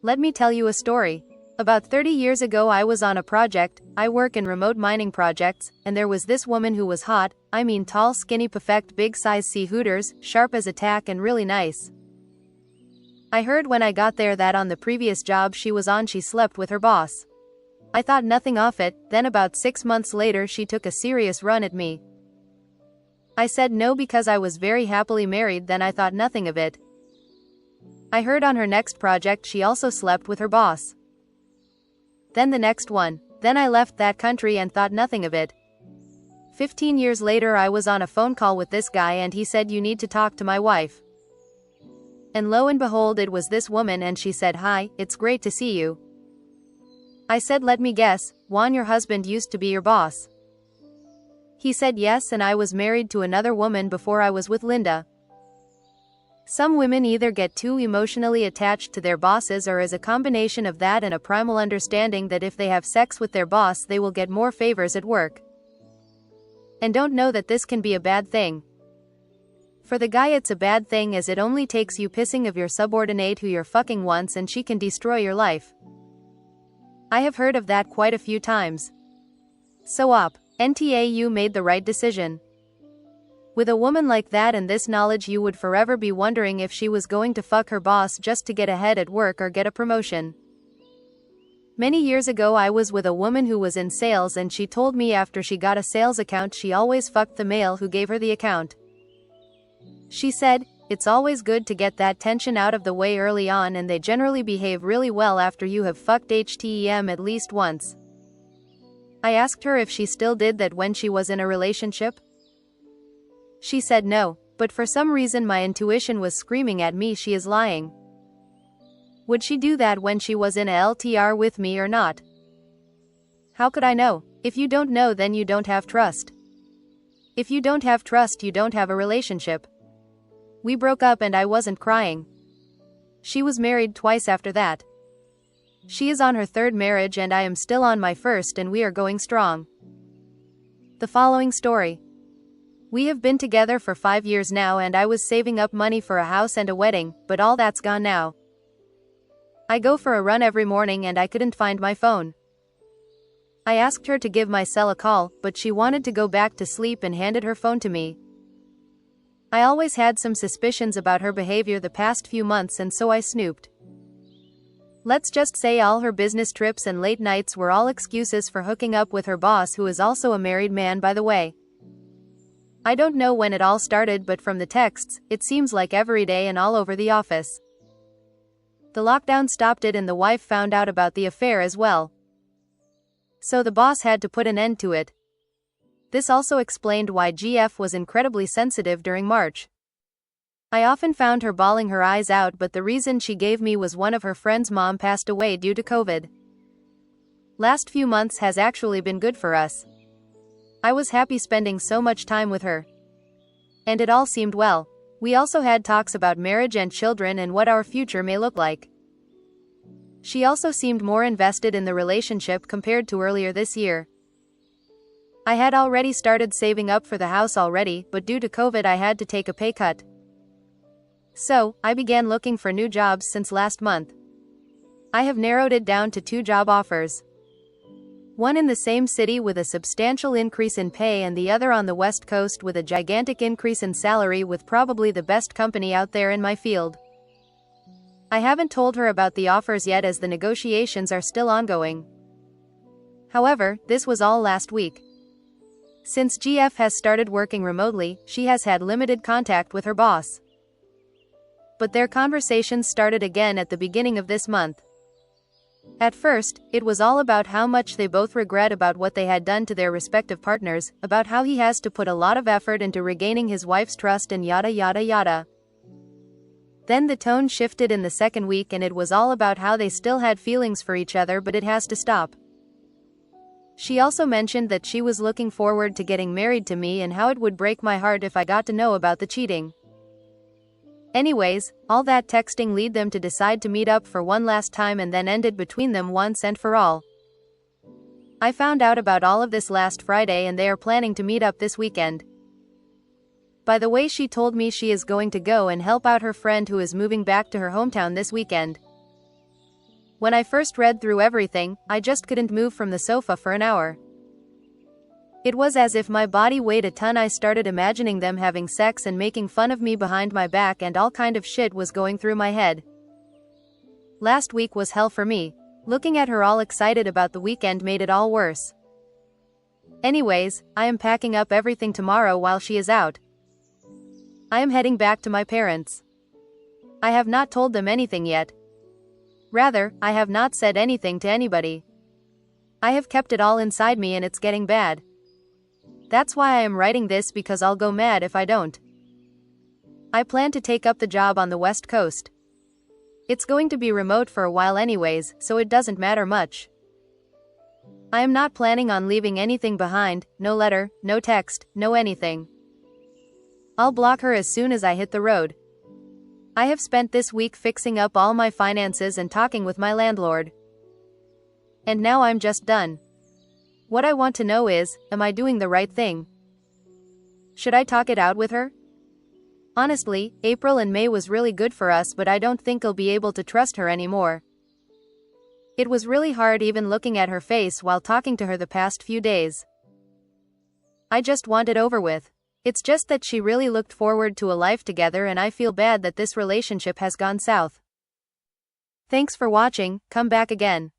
Let me tell you a story. About 30 years ago I was on a project. I work in remote mining projects, and there was this woman who was hot, I mean tall, skinny, perfect, big size sea hooters, sharp as a tack and really nice. I heard when I got there that on the previous job she was on she slept with her boss. I thought nothing of it, then about 6 months later she took a serious run at me. I said no because I was very happily married, then I thought nothing of it. I heard on her next project she also slept with her boss. Then the next one. Then I left that country and thought nothing of it. 15 years later I was on a phone call with this guy and he said you need to talk to my wife. And lo and behold it was this woman and she said, "Hi, it's great to see you." I said, "Let me guess, Juan, your husband used to be your boss?" He said yes, and I was married to another woman before I was with Linda. Some women either get too emotionally attached to their bosses or is a combination of that and a primal understanding that if they have sex with their boss they will get more favors at work. And don't know that this can be a bad thing. For the guy it's a bad thing as it only takes you pissing of your subordinate who you're fucking once and she can destroy your life. I have heard of that quite a few times. So NTA, you made the right decision. With a woman like that and this knowledge you would forever be wondering if she was going to fuck her boss just to get ahead at work or get a promotion. Many years ago I was with a woman who was in sales and she told me after she got a sales account she always fucked the male who gave her the account. She said, "It's always good to get that tension out of the way early on and they generally behave really well after you have fucked HTEM at least once." I asked her if she still did that when she was in a relationship. She said no, but for some reason my intuition was screaming at me she is lying. Would she do that when she was in a LTR with me or not? How could I know? If you don't know then you don't have trust. If you don't have trust you don't have a relationship. We broke up and I wasn't crying. She was married twice after that. She is on her third marriage and I am still on my first and we are going strong. The following story. We have been together for 5 years now and I was saving up money for a house and a wedding, but all that's gone now. I go for a run every morning and I couldn't find my phone. I asked her to give my cell a call, but she wanted to go back to sleep and handed her phone to me. I always had some suspicions about her behavior the past few months and so I snooped. Let's just say all her business trips and late nights were all excuses for hooking up with her boss, who is also a married man by the way. I don't know when it all started, but from the texts, it seems like every day and all over the office. The lockdown stopped it and the wife found out about the affair as well. So the boss had to put an end to it. This also explained why GF was incredibly sensitive during March. I often found her bawling her eyes out, but the reason she gave me was one of her friend's mom passed away due to COVID. Last few months has actually been good for us. I was happy spending so much time with her. And it all seemed well. We also had talks about marriage and children and what our future may look like. She also seemed more invested in the relationship compared to earlier this year. I had already started saving up for the house already, but due to COVID I had to take a pay cut. So, I began looking for new jobs since last month. I have narrowed it down to 2 job offers. One in the same city with a substantial increase in pay and the other on the West Coast with a gigantic increase in salary with probably the best company out there in my field. I haven't told her about the offers yet as the negotiations are still ongoing. However, this was all last week. Since GF has started working remotely, she has had limited contact with her boss. But their conversations started again at the beginning of this month. At first, it was all about how much they both regret about what they had done to their respective partners, about how he has to put a lot of effort into regaining his wife's trust and yada yada yada. Then the tone shifted in the second week and it was all about how they still had feelings for each other but it has to stop. She also mentioned that she was looking forward to getting married to me and how it would break my heart if I got to know about the cheating. Anyways, all that texting led them to decide to meet up for one last time and then ended between them once and for all. I found out about all of this last Friday and they are planning to meet up this weekend. By the way, she told me she is going to go and help out her friend who is moving back to her hometown this weekend. When I first read through everything, I just couldn't move from the sofa for an hour. It was as if my body weighed a ton. I started imagining them having sex and making fun of me behind my back, and all kind of shit was going through my head. Last week was hell for me. Looking at her all excited about the weekend made it all worse. Anyways, I am packing up everything tomorrow while she is out. I am heading back to my parents. I have not told them anything yet. Rather, I have not said anything to anybody. I have kept it all inside me, and it's getting bad. That's why I am writing this, because I'll go mad if I don't. I plan to take up the job on the West Coast. It's going to be remote for a while anyways, so it doesn't matter much. I am not planning on leaving anything behind, no letter, no text, no anything. I'll block her as soon as I hit the road. I have spent this week fixing up all my finances and talking with my landlord. And now I'm just done. What I want to know is, am I doing the right thing? Should I talk it out with her? Honestly, April and May was really good for us, but I don't think I'll be able to trust her anymore. It was really hard even looking at her face while talking to her the past few days. I just want it over with. It's just that she really looked forward to a life together, and I feel bad that this relationship has gone south. Thanks for watching, come back again.